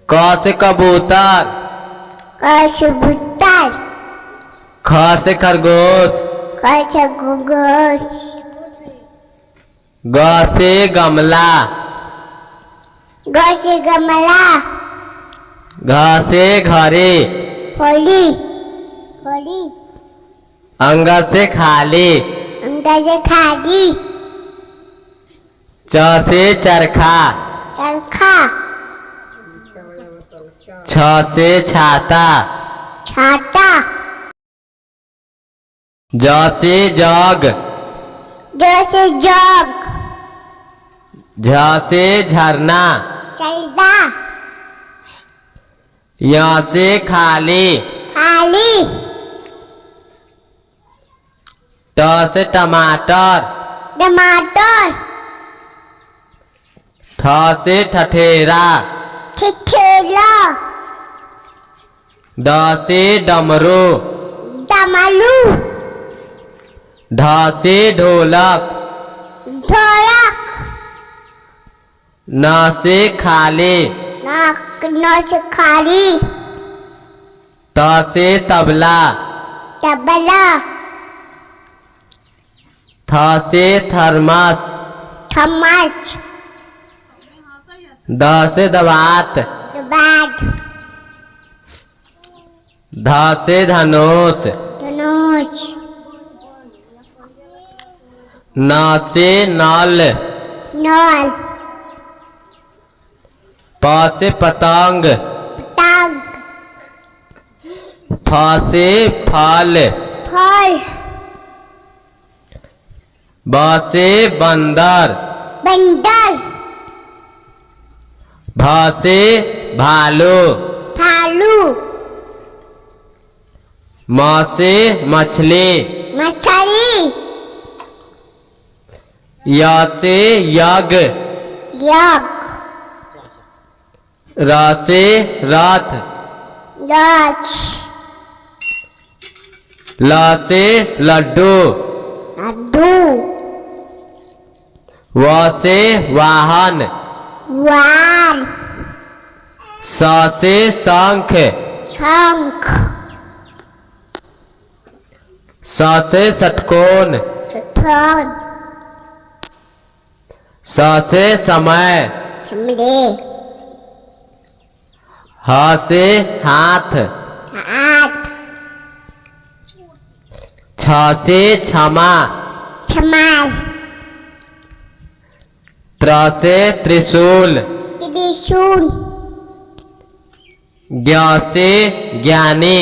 क से कबूतर। क से कबूतर। ख से खरगोश। ख से खरगोश। ग से गमला। ग से गमला। घ से घड़ी। होली। होली। अंग से खाली। अंग से खाली। च से चरखा। चरखा। छ से छाता। छाता। ज से जग। ज से जग। झ से झरना। झरना। य से खाली। खाली। ट से टमाटर। टमाटर। ठ से ठठेरा। ठठेरा। ड से डमरू। डमरू। ढ से ढोलक। ढोलक। न से खाली। न से खाली। त से तबला। तबला। थ से थर्मस। थर्मस। द से दवात। दवात। ध से धनुष। धनुष। न से नल। नल। प से पतंग। पतंग। फ से फल। फल। ब से बंदर। बंदर। भ से भालू। भालू। म से मछली। मछली। य से यज्ञ। यज्ञ। र से रथ। रथ। ल से लड्डू। लड्डू। व से वाहन। वाहन। स से शंख। शंख। स से षटकोण। षटकोण। स से समय। समय। ह से हाथ। हाथ। छ से क्षमा। क्षमा। त्र से त्रिशूल। त्रिशूल। ज्ञ से ज्ञानी।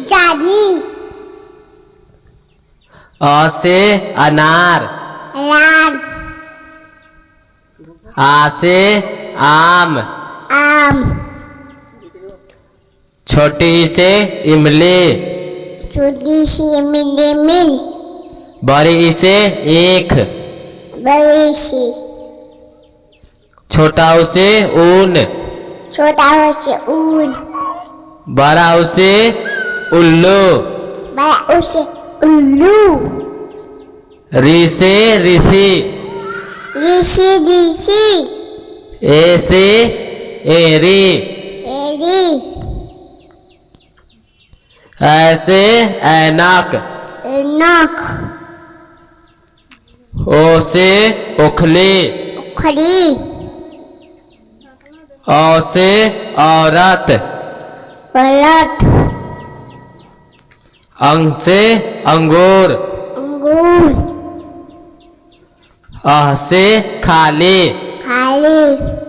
ज्ञानी। अ से अनार। अनार। आ से आम। आम। छोटी से इमली। छोटी सी मिल। बड़ी से ईख। बड़ी सी। छोटा से ऊन। छोटा से ऊन। बड़ा से उल्लू। बड़ा से उल्लू। ऋ से ऋषि। ऋषि। ऋषि। ए से एरी। एरी। ऐसे ऐनक। ऐनक। ओ से ओखली। ओखली। औ से औरत। औरत। अंग से अंगूर। अंगूर। अह से खाली। खाली।